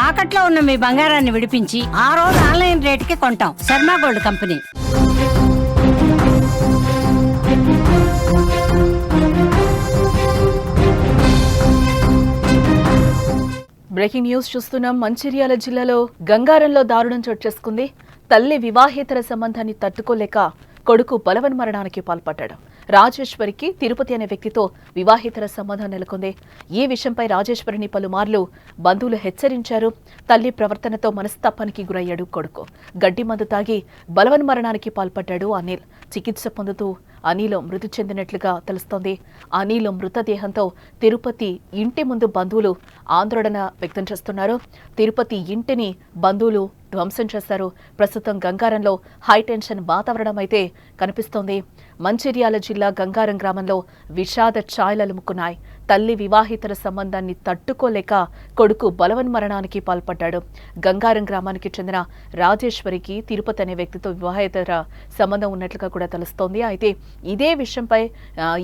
తాకట్లో ఉన్న మీ బంగారాన్ని విడిపించి ఆ రోజు ఆన్లైన్ రేటుకి కొంటాం. Sharma gold company. Breaking news చూస్తున్నాం. మంచిర్యాల జిల్లాలో గంగారంలో దారుణం చోటు చేసుకుంది. తల్లి వివాహేతర సంబంధాన్ని తట్టుకోలేక కొడుకు బలవన్మరణానికి పాల్పడ్డాడు. రాజేశ్వరికి తిరుపతి అనే వ్యక్తితో వివాహేతర సంబంధం నెలకొంది. ఈ విషయంపై రాజేశ్వరిని పలుమార్లు బంధువులు హెచ్చరించారు. తల్లి ప్రవర్తనతో మనస్తాపానికి గురయ్యాడు కొడుకు. గడ్డి మందు తాగి బలవన్మరణానికి పాల్పడ్డాడు అనిల్. చికిత్స పొందుతూ అనిల్ మృతి చెందినట్లుగా తెలుస్తోంది. అనిల్ మృతదేహంతో తిరుపతి ఇంటి ముందు బంధువులు ఆందోళన వ్యక్తం చేస్తున్నారు. తిరుపతి ఇంటిని బంధువులు ధ్వంసం చేశారు. ప్రస్తుతం గంగారంలో హైటెన్షన్ వాతావరణం అయితే కనిపిస్తోంది. మంచిర్యాల జిల్లా గంగారం గ్రామంలో విషాద ఛాయలలుముకున్నాయి. తల్లి వివాహితర సంబంధాన్ని తట్టుకోలేక కొడుకు బలవన్మరణానికి పాల్పడ్డాడు. గంగారం గ్రామానికి చెందిన రాజేశ్వరికి తిరుపతి అనే వ్యక్తితో వివాహేతర సంబంధం ఉన్నట్లుగా కూడా తెలుస్తోంది. అయితే ఇదే విషయంపై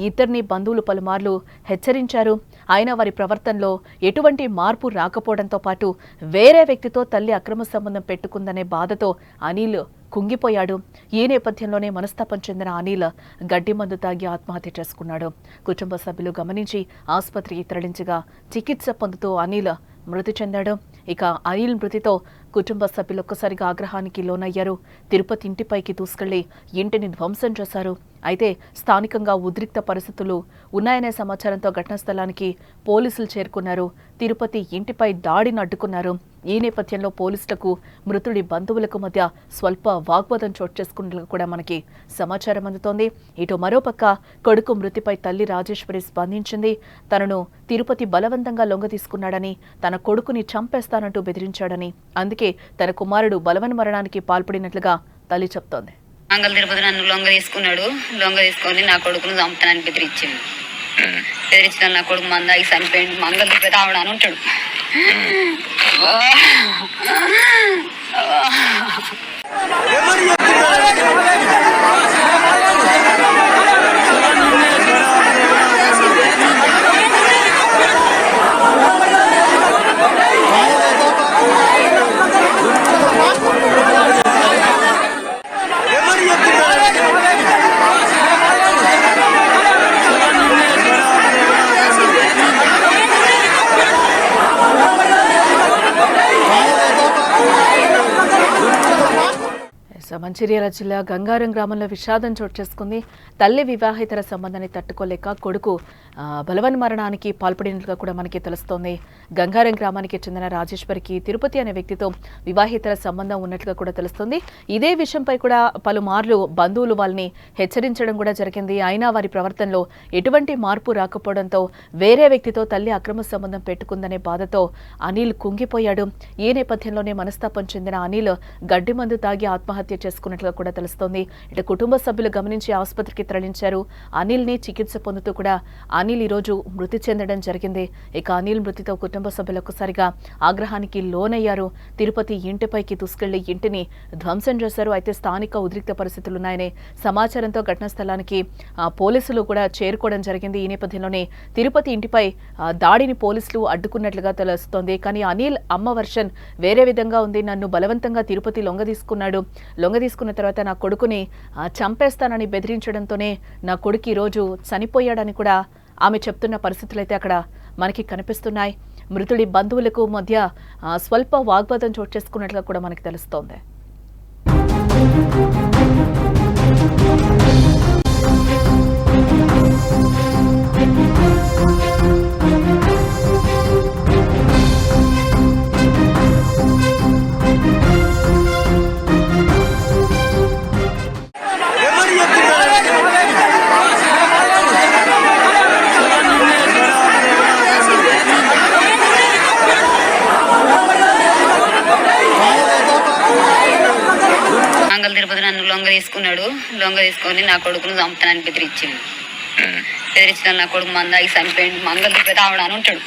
ఇద్దరిని బంధువులు పలుమార్లు హెచ్చరించారు. అయినా వారి ప్రవర్తనలో ఎటువంటి మార్పు రాకపోవడంతో పాటు వేరే వ్యక్తితో తల్లి అక్రమ సంబంధం పెట్టుకుందనే బాధతో అనిల్ కుంగిపోయాడు. ఈ నేపథ్యంలోనే మనస్తాపం చెందిన అనిల్ గడ్డి మందు తాగి ఆత్మహత్య చేసుకున్నాడు. కుటుంబ సభ్యులు గమనించి ఆసుపత్రికి తరలించగా చికిత్స పొందుతూ అనిల్ మృతి చెందాడు. ఇక అనిల్ మృతితో కుటుంబ సభ్యులు ఒక్కసారిగా ఆగ్రహానికి లోనయ్యారు. తిరుపతి ఇంటిపైకి దూసుకెళ్లి ఇంటిని ధ్వంసం చేశారు. అయితే స్థానికంగా ఉద్రిక్త పరిస్థితులు ఉన్నాయనే సమాచారంతో ఘటనా స్థలానికి పోలీసులు చేరుకున్నారు. తిరుపతి ఇంటిపై దాడిని అడ్డుకున్నారు. ఈ నేపథ్యంలో పోలీసులకు మృతుడి బంధువులకు మధ్య స్వల్ప వాగ్వాదం చోటు చేసుకున్నట్లు కూడా మనకి సమాచారం అందుతోంది. ఇటు మరోపక్క కొడుకు మృతిపై తల్లి రాజేశ్వరి స్పందించింది. తనను తిరుపతి బలవంతంగా లొంగదీసుకున్నాడని, తన కొడుకుని చంపేస్తానంటూ బెదిరించాడని, అందుకే తన కుమారుడు బలవన్మరణానికి పాల్పడినట్లుగా తల్లి చెప్తోంది. మంగళ తిరుపతి నన్ను లొంగ తీసుకొని నా కొడుకును చంపుతానని బెదిరించింది. బెదిరించిన నా కొడుకు మందాకి చనిపోయింది. మంగళ తిరుపతి ఆవిడ అని ఉంటాడు. మంచిర్యాల జిల్లా గంగారం గ్రామంలో విషాదం చోటు చేసుకుంది. తల్లి వివాహేతర సంబంధాన్ని తట్టుకోలేక కొడుకు బలవన్మరణానికి పాల్పడినట్లుగా కూడా మనకి తెలుస్తోంది. గంగారం గ్రామానికి చెందిన రాజేశ్వరికి తిరుపతి అనే వ్యక్తితో వివాహేతర సంబంధం ఉన్నట్లుగా కూడా తెలుస్తోంది. ఇదే విషయంపై కూడా పలుమార్లు బంధువులు వాళ్ళని హెచ్చరించడం కూడా జరిగింది. అయినా వారి ప్రవర్తనలో ఎటువంటి మార్పు రాకపోవడంతో వేరే వ్యక్తితో తల్లి అక్రమ సంబంధం పెట్టుకుందనే బాధతో అనిల్ కుంగిపోయాడు. ఈ నేపథ్యంలోనే మనస్తాపం చెందిన అనిల్ గడ్డి మందు తాగి ఆత్మహత్య చేసుకున్నట్లుగా కూడా తెలుస్తోంది. ఇటు కుటుంబ సభ్యులు గమనించి ఆసుపత్రికి తరలించారు. అనిల్ ని చికిత్స పొందుతూ కూడా అనిల్ ఈరోజు మృతి చెందడం జరిగింది. ఇక అనిల్ మృతితో కుటుంబ సభ్యులు ఒక్కసారిగా ఆగ్రహానికి లోనయ్యారు. తిరుపతి ఇంటిపైకి దూసుకెళ్లి ఇంటిని ధ్వంసం చేశారు. అయితే స్థానిక ఉద్రిక్త పరిస్థితులున్నాయనే సమాచారంతో ఘటనా స్థలానికి పోలీసులు కూడా చేరుకోవడం జరిగింది. ఈ నేపథ్యంలోనే తిరుపతి ఇంటిపై దాడిని పోలీసులు అడ్డుకున్నట్లుగా తెలుస్తోంది. కానీ అనిల్ అమ్మ వర్షన్ వేరే విధంగా ఉంది. నన్ను బలవంతంగా తిరుపతి లొంగదీసుకున్న తర్వాత నా కొడుకుని చంపేస్తానని బెదిరించడంతోనే నా కొడుకు ఈరోజు చనిపోయాడని కూడా ఆమె చెప్తున్న పరిస్థితులైతే అక్కడ మనకి కనిపిస్తున్నాయి. మృతుడి బంధువులకు మధ్య స్వల్ప వాగ్వాదం చోటు చేసుకున్నట్లుగా కూడా మనకి తెలుస్తోంది. మంగళ తిరుపతి నన్ను లొంగ తీసుకొని నా కొడుకును చంపుతానని బెదిరించింది. బెదిరించిన నా కొడుకు మందాకి చనిపోయింది. మంగళ తిరుపతి ఆవిడ అని ఉంటాడు.